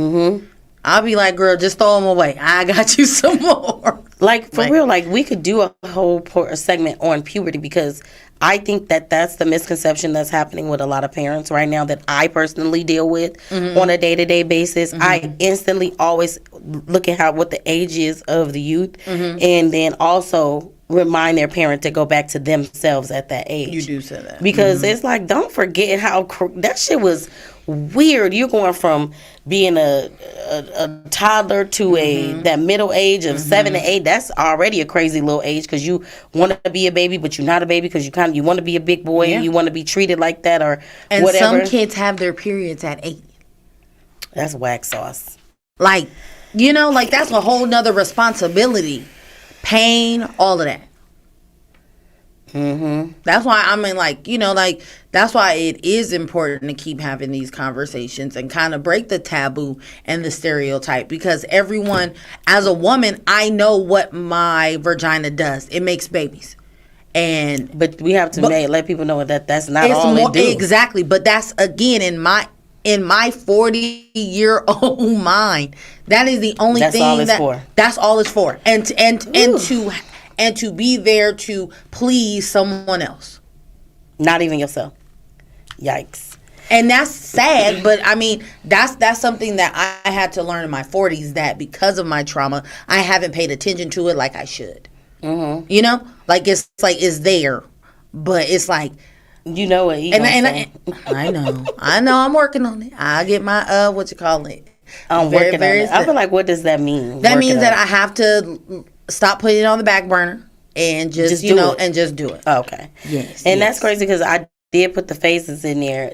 S5: I'll be like, girl, just throw them away. I got you some more.
S4: Like, for real, like, we could do a whole segment on puberty, because I think that's the misconception that's happening with a lot of parents right now that I personally deal with on a day-to-day basis. I instantly always look at what the age is of the youth, and then also remind their parent to go back to themselves at that age.
S5: You do say that.
S4: Because it's like, don't forget how that shit was weird. You're going from being a toddler to that middle age of 7 to 8. That's already a crazy little age, because you want to be a baby, but you're not a baby because you want to be a big boy and you want to be treated like that or whatever.
S5: And some kids have their periods at 8.
S4: That's whack sauce.
S5: Like, that's a whole nother responsibility. Pain, all of that. That's why that's why it is important to keep having these conversations and kind of break the taboo and the stereotype, because everyone, as a woman, I know what my vagina does. It makes babies. But
S4: we have to let people know that that's not all they do.
S5: Exactly, but that's again in my 40-year-old mind. That is the only thing that's all it's for. And to be there to please someone else,
S4: not even yourself. Yikes.
S5: And that's sad, but I mean, that's something that I had to learn in my 40s, that because of my trauma, I haven't paid attention to it like I should. Mm-hmm. You know? Like, it's there, but it's like...
S4: You know what he
S5: I know. I'm working on it. I get my, I'm working on it.
S4: I feel like, what does that mean?
S5: That means that I have to stop putting it on the back burner and just do it.
S4: Okay.
S5: Yes.
S4: And that's crazy because I did put the phases in there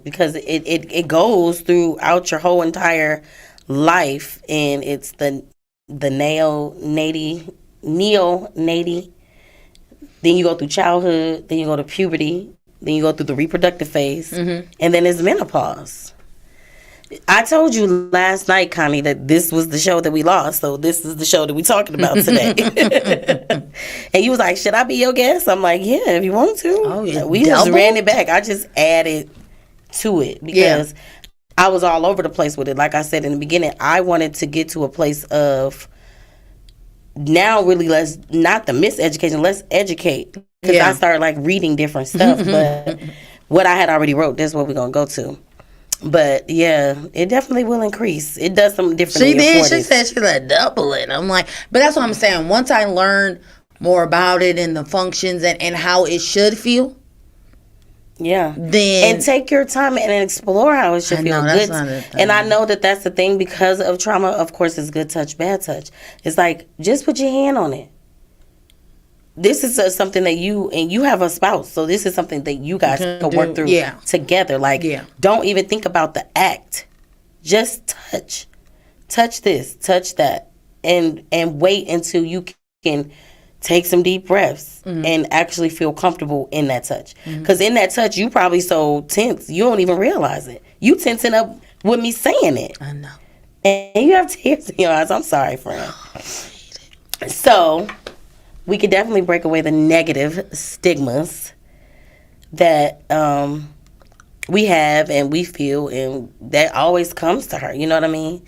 S4: because it goes throughout your whole entire life, and it's the neonatal. Then you go through childhood, then you go to puberty, then you go through the reproductive phase, and then it's menopause. I told you last night, Connie, that this was the show that we lost, so this is the show that we're talking about today. And you was like, should I be your guest? I'm like, yeah, if you want to.
S5: Oh, yeah.
S4: We just ran it back. I just added to it because I was all over the place with it. Like I said in the beginning, I wanted to get to a place of now really not the miseducation, let's educate. Because I started like reading different stuff, but what I had already wrote, that's what we're going to go to. But yeah, it definitely will increase. It does something different.
S5: She did. She said she's like double it. I'm like, but that's what I'm saying. Once I learn more about it and the functions and how it should feel.
S4: Yeah.
S5: Then
S4: and take your time and explore how it should feel. Good. And I know that that's the thing because of trauma. Of course, it's good touch, bad touch. It's like just put your hand on it. This is something that you have a spouse, so this is something that you guys can work through together. Like, don't even think about the act. Just touch this, touch that, and wait until you can take some deep breaths and actually feel comfortable in that touch. Because in that touch, you probably so tense you don't even realize it. You tensing up with me saying it.
S5: I know,
S4: and you have tears in your eyes. I'm sorry, friend. So. We could definitely break away the negative stigmas that we have and we feel, and that always comes to her. You know what I mean?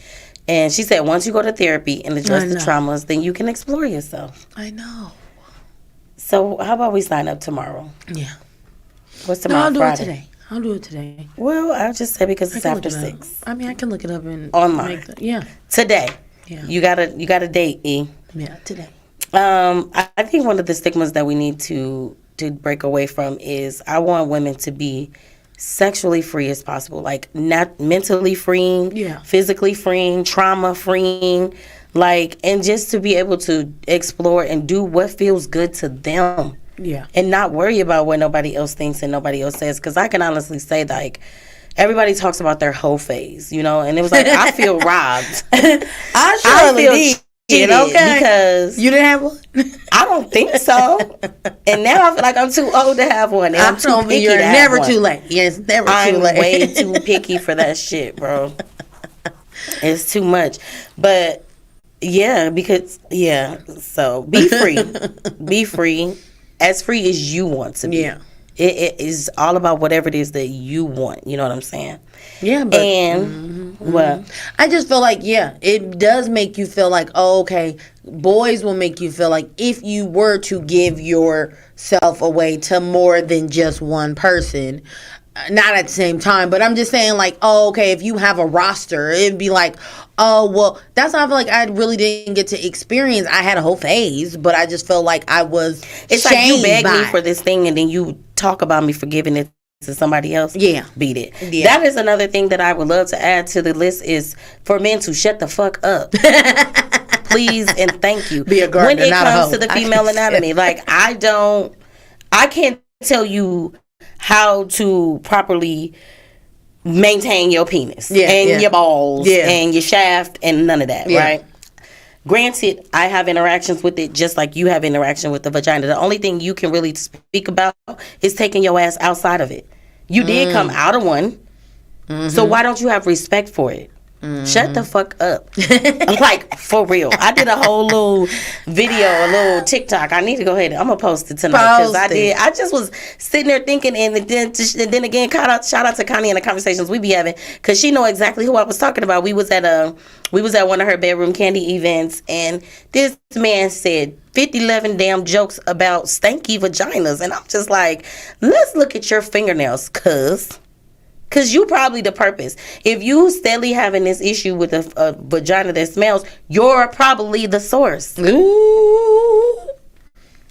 S4: And she said once you go to therapy and address the traumas, then you can explore yourself.
S5: I know.
S4: So how about we sign up tomorrow?
S5: Yeah.
S4: What's tomorrow?
S5: I'll do
S4: Friday?
S5: it today. I'll do it today.
S4: Well, I'll just say because it's after 6.
S5: I mean, I can look it up and
S4: online. Today.
S5: Yeah.
S4: You got a date, E.
S5: Yeah, today.
S4: I think one of the stigmas that we need to break away from is I want women to be sexually free as possible, like not mentally freeing, physically freeing, trauma freeing, like, and just to be able to explore and do what feels good to them, and not worry about what nobody else thinks and nobody else says. Because I can honestly say, like, everybody talks about their whole phase, you know, and it was like I feel robbed.
S5: I feel did.
S4: Because
S5: you didn't have one.
S4: I don't think so. And now I feel like I'm too old to have one. And I'm too picky.
S5: You're
S4: to
S5: never
S4: have
S5: too
S4: one.
S5: late. Yes, never
S4: I'm
S5: too late.
S4: way too picky for that shit, bro. It's too much. But so be free. Be free. As free as you want to be.
S5: Yeah.
S4: It is all about whatever it is that you want. You know what I'm saying?
S5: Yeah, but
S4: what?
S5: I just feel like it does make you feel like, oh, okay, boys will make you feel like if you were to give yourself away to more than just one person, not at the same time, but I'm just saying, like, oh, okay, if you have a roster, it'd be like, oh, well, that's why I feel like I really didn't get to experience. I had a whole phase, but I just felt like I was
S4: It's like you begged me for this thing and then you talk about me for giving it to somebody else.
S5: Yeah.
S4: Beat it. Yeah. That is another thing that I would love to add to the list is for men to shut the fuck up. Please and thank you.
S5: Be a gardener,
S4: when it
S5: not
S4: comes to the female anatomy, like I can't tell you how to properly maintain your penis and your balls and your shaft and none of that, right? Granted, I have interactions with it just like you have interaction with the vagina. The only thing you can really speak about is taking your ass outside of it. You did come out of one, so why don't you have respect for it? Shut the fuck up. Like, for real. I did a whole little video, a little TikTok. I need to go ahead. I'm going to post it tonight. Because I just was sitting there thinking, and then again, shout out to Connie and the conversations we be having, because she know exactly who I was talking about. We was at one of her bedroom candy events, and this man said 11 damn jokes about stanky vaginas. And I'm just like, let's look at your fingernails, Because you probably the purpose. If you steadily having this issue with a vagina that smells, you're probably the source. Ooh.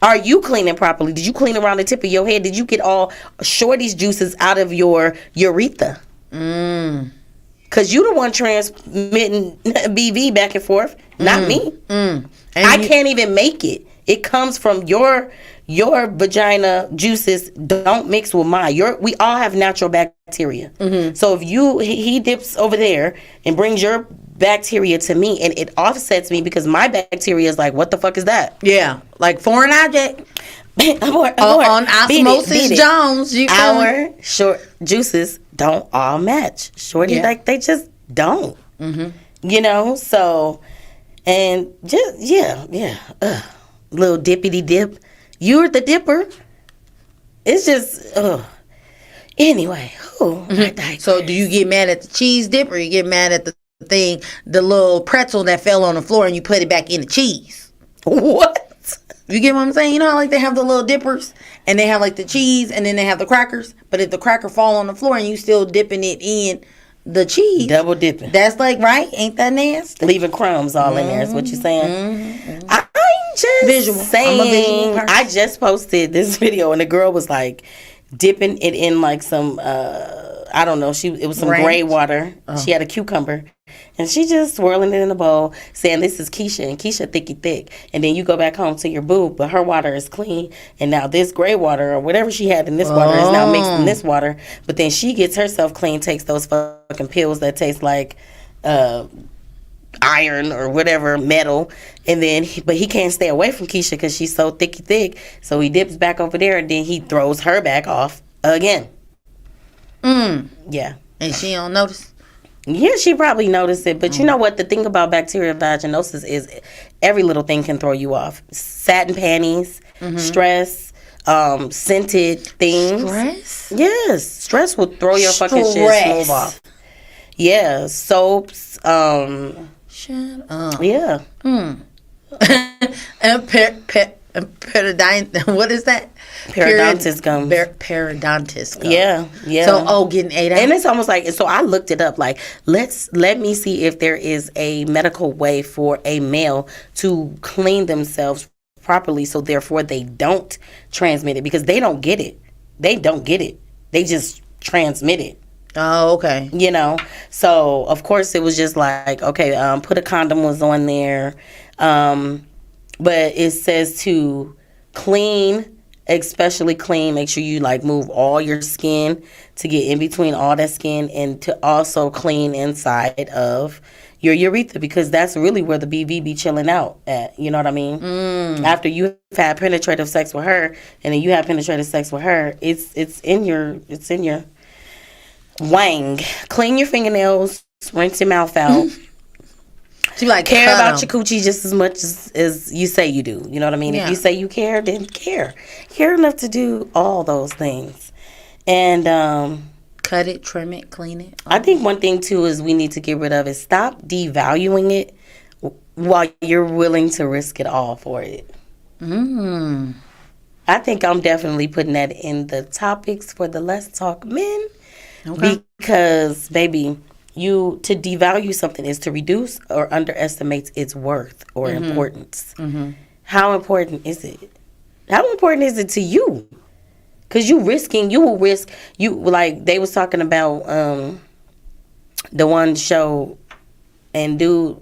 S4: Are you cleaning properly? Did you clean around the tip of your head? Did you get all Shorty's juices out of your urethra? Because you the one transmitting BV back and forth, not me. I can't even make it. It comes from your vagina juices don't mix with mine. We all have natural bacteria. So if he dips over there and brings your bacteria to me, and it offsets me because my bacteria is like, what the fuck is that?
S5: Yeah, like foreign object.
S4: Abort.
S5: On Osmosis Jones,
S4: our short juices don't all match. Shorty, like they just don't. You know, so and just little dippity dip. You're the dipper. It's just, anyway.
S5: So do you get mad at the cheese dip, or you get mad at the little pretzel that fell on the floor and you put it back in the cheese?
S4: What?
S5: You get what I'm saying? You know how like they have the little dippers and they have like the cheese and then they have the crackers? But if the cracker fall on the floor and you still dipping it in the cheese.
S4: Double dipping.
S5: That's like, right? Ain't that nasty?
S4: Leaving crumbs all in there is what you're saying. I'm just
S5: visual.
S4: saying.
S5: I'm a visual person.
S4: I just posted this video and the girl was like dipping it in like some, I don't know. It was some gray water. She had a cucumber. And she just swirling it in a bowl, saying this is Keisha, and Keisha thicky thick. And then you go back home to your boo, but her water is clean. And now this gray water or whatever she had in this water is now mixed in this water. But then she gets herself clean, takes those fucking pills that taste like iron or whatever, metal. And then, but he can't stay away from Keisha because she's so thicky thick. So he dips back over there, and then he throws her back off again. Yeah.
S5: And she don't notice?
S4: Yeah, she probably noticed it. But you know what? The thing about bacterial vaginosis is every little thing can throw you off. Satin panties, stress, scented things.
S5: Stress?
S4: Yes. Stress will throw your fucking shit smooth off. Yeah. Soaps.
S5: Shut up.
S4: Yeah.
S5: And what is that?
S4: Periodontist gum.
S5: Periodontist gum.
S4: Yeah.
S5: So, getting ate out.
S4: And it's almost like, so I looked it up, like, let me see if there is a medical way for a male to clean themselves properly, so therefore they don't transmit it, because they don't get it. They don't get it. They just transmit it.
S5: Oh, okay.
S4: You know? So, of course, it was just like, okay, put a condom was on there. But it says to clean, especially clean, make sure you like move all your skin to get in between all that skin, and to also clean inside of your urethra, because that's really where the BV be chilling out at. You know what I mean? After you have had penetrative sex with her, and then you have penetrative sex with her, it's in your wang. Clean your fingernails, rinse your mouth out.
S5: She like
S4: care about your coochie just as much as you say you do. You know what I mean?
S5: Yeah.
S4: If you say you care, then care. Care enough to do all those things. And
S5: cut it, trim it, clean it.
S4: I think one thing too is we need to get rid of is stop devaluing it while you're willing to risk it all for it. I think I'm definitely putting that in the topics for the Let's Talk Men. Okay. Because, baby, to devalue something is to reduce or underestimate its worth or importance. How important is it? How important is it to you? Because you will risk, like they was talking about the one show and dude,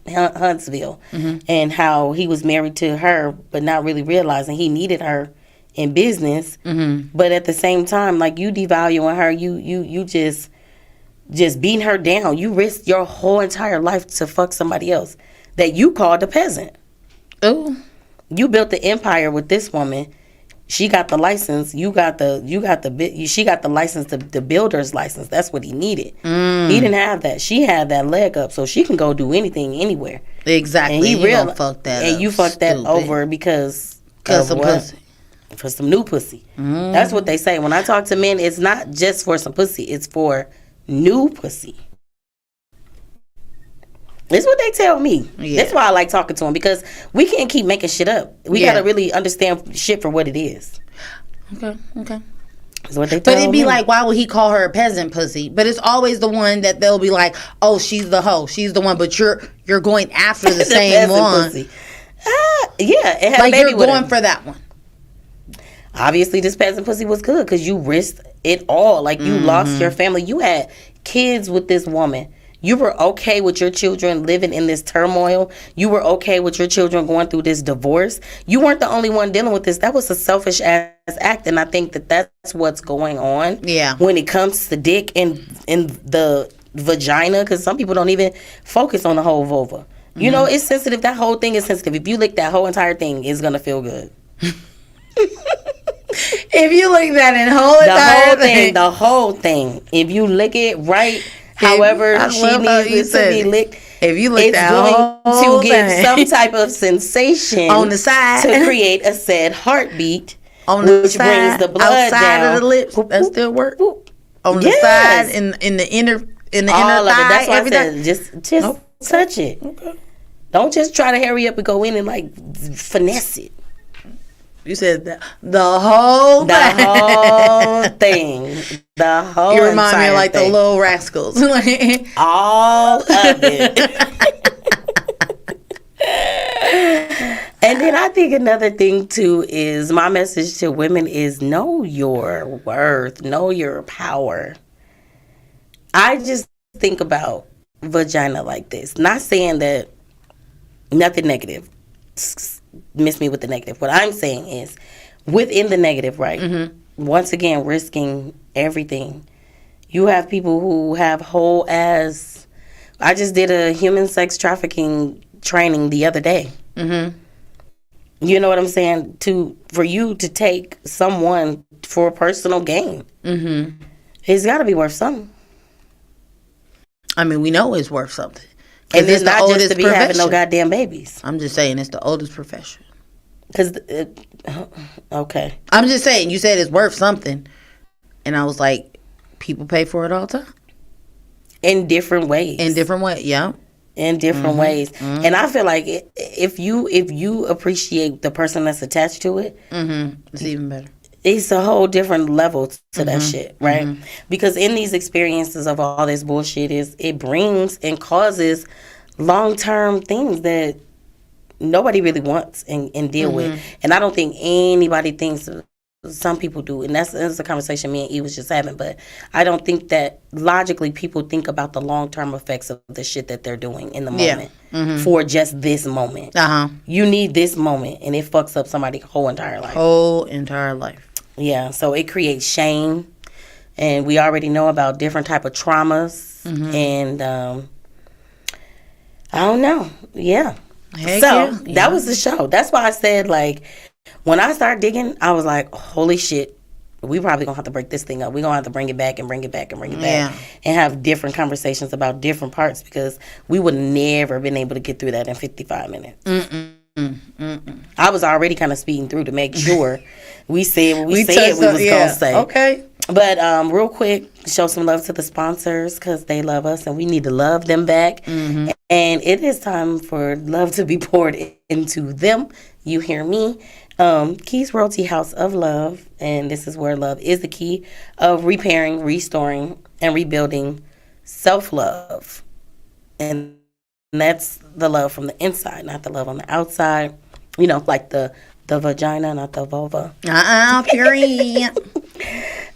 S4: Huntsville, and how he was married to her, but not really realizing he needed her in business. But at the same time, like you devaluing her, you just beating her down. You risk your whole entire life to fuck somebody else that you called a peasant.
S5: Oh.
S4: You built the empire with this woman, She got the license. She got the license, the builder's license. That's what he needed. He didn't have that. She had that leg up, so she can go do anything anywhere.
S5: Exactly.
S4: And
S5: he real fuck that
S4: and
S5: up.
S4: you fucked that over because of what? Pussy. For some new pussy. That's what they say. When I talk to men, it's not just for some pussy. It's for new pussy. It's what they tell me. Yeah. That's why I like talking to them, because we can't keep making shit up. We gotta really understand shit for what it is. Okay. That's what they tell me. But it'd
S5: be like, why would he call her a peasant pussy? But it's always the one that they'll be like, oh, she's the hoe, she's the one. But you're going after the same one. Pussy.
S4: Yeah, it had
S5: like
S4: a baby
S5: you're
S4: with
S5: going
S4: her.
S5: for that one.
S4: Obviously, this peasant pussy was good because you risked it all. Like, you lost your family. You had kids with this woman. You were okay with your children living in this turmoil. You were okay with your children going through this divorce. You weren't the only one dealing with this. That was a selfish ass act, and I think that that's what's going on.
S5: Yeah.
S4: When it comes to dick and the vagina, because some people don't even focus on the whole vulva. You know, it's sensitive. That whole thing is sensitive. If you lick that whole entire thing, it's gonna feel good.
S5: If you lick that
S4: the whole thing. If you lick it right. However, she needs it to be licked.
S5: If you lick
S4: that whole to give some type of sensation
S5: on the side
S4: to create a said heartbeat,
S5: on the
S4: which
S5: side,
S4: brings the blood
S5: outside
S4: down.
S5: of the lips. That still work. On the side, in the inner
S4: all of
S5: thigh.
S4: It. That's why I said just touch it. Okay. Don't just try to hurry up and go in and like finesse it.
S5: You said the whole
S4: thing. The whole
S5: You remind me of like
S4: thing.
S5: the Little Rascals.
S4: All of it. And then I think another thing too is my message to women is know your worth, know your power. I just think about vagina like this. Not saying that nothing negative. Miss me with the negative. What I'm saying is, within the negative, right? Mm-hmm. Once again, risking everything. You have people who have whole ass. I just did a human sex trafficking training the other day. Mm-hmm. You know what I'm saying? For you to take someone for personal gain, it's got to be worth something.
S5: I mean, we know it's worth something.
S4: And it's not just to be having no goddamn babies.
S5: I'm just saying it's the oldest profession.
S4: Okay.
S5: I'm just saying, you said it's worth something. And I was like, people pay for it all the time.
S4: In different ways.
S5: Yeah.
S4: In different ways. Mm-hmm. And I feel like if you appreciate the person that's attached to it,
S5: it's even better.
S4: It's a whole different level to that shit, right? Mm-hmm. Because in these experiences of all this bullshit, it brings and causes long-term things that nobody really wants and deal with. And I don't think anybody thinks, some people do, and that's a conversation me and E was just having, but I don't think that logically people think about the long-term effects of the shit that they're doing in the moment for just this moment. You need this moment, and it fucks up somebody's whole entire life. Yeah, so it creates shame, and we already know about different type of traumas, and I don't know. Yeah. That was the show. That's why I said, like, when I started digging, I was like, holy shit, we probably gonna have to break this thing up. We're gonna have to bring it back and have different conversations about different parts, because we would never been able to get through that in 55 minutes. I was already kind of speeding through to make sure we said what we said we was gonna say.
S5: Okay.
S4: But real quick, show some love to the sponsors, because they love us and we need to love them back. And it is time for love to be poured into them. You hear me? Keys Royalty House of Love, and this is where love is the key of repairing, restoring, and rebuilding self-love. And that's the love from the inside, not the love on the outside. You know, like the vagina, not the vulva.
S5: Period.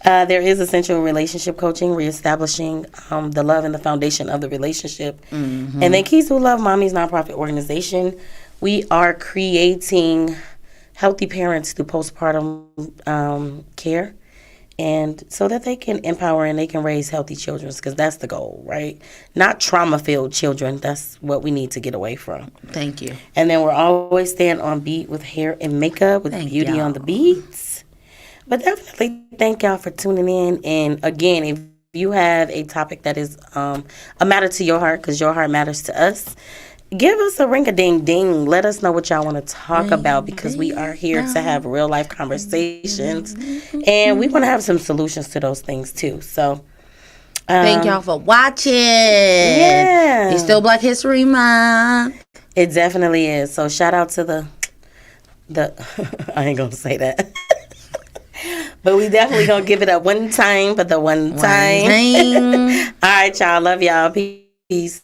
S4: There is essential relationship coaching, reestablishing the love and the foundation of the relationship. And then Keys Who Love Mommy's nonprofit organization. We are creating healthy parents through postpartum care, and so that they can empower and they can raise healthy children, because that's the goal, right? Not trauma-filled children. That's what we need to get away from.
S5: Thank you.
S4: And then we're always staying on beat with hair and makeup, with Beauty on the Beats. But definitely thank y'all for tuning in. And again, if you have a topic that is a matter to your heart, because your heart matters to us, give us a ring-a-ding-ding. Let us know what y'all want to talk about, because we are here to have real-life conversations. And we want to have some solutions to those things, too. So
S5: thank y'all for watching.
S4: Yeah.
S5: It's still Black History Month.
S4: It definitely is. So shout out to the I ain't going to say that. But we definitely going to give it a one time for the one time. All right, y'all. Love y'all. Peace.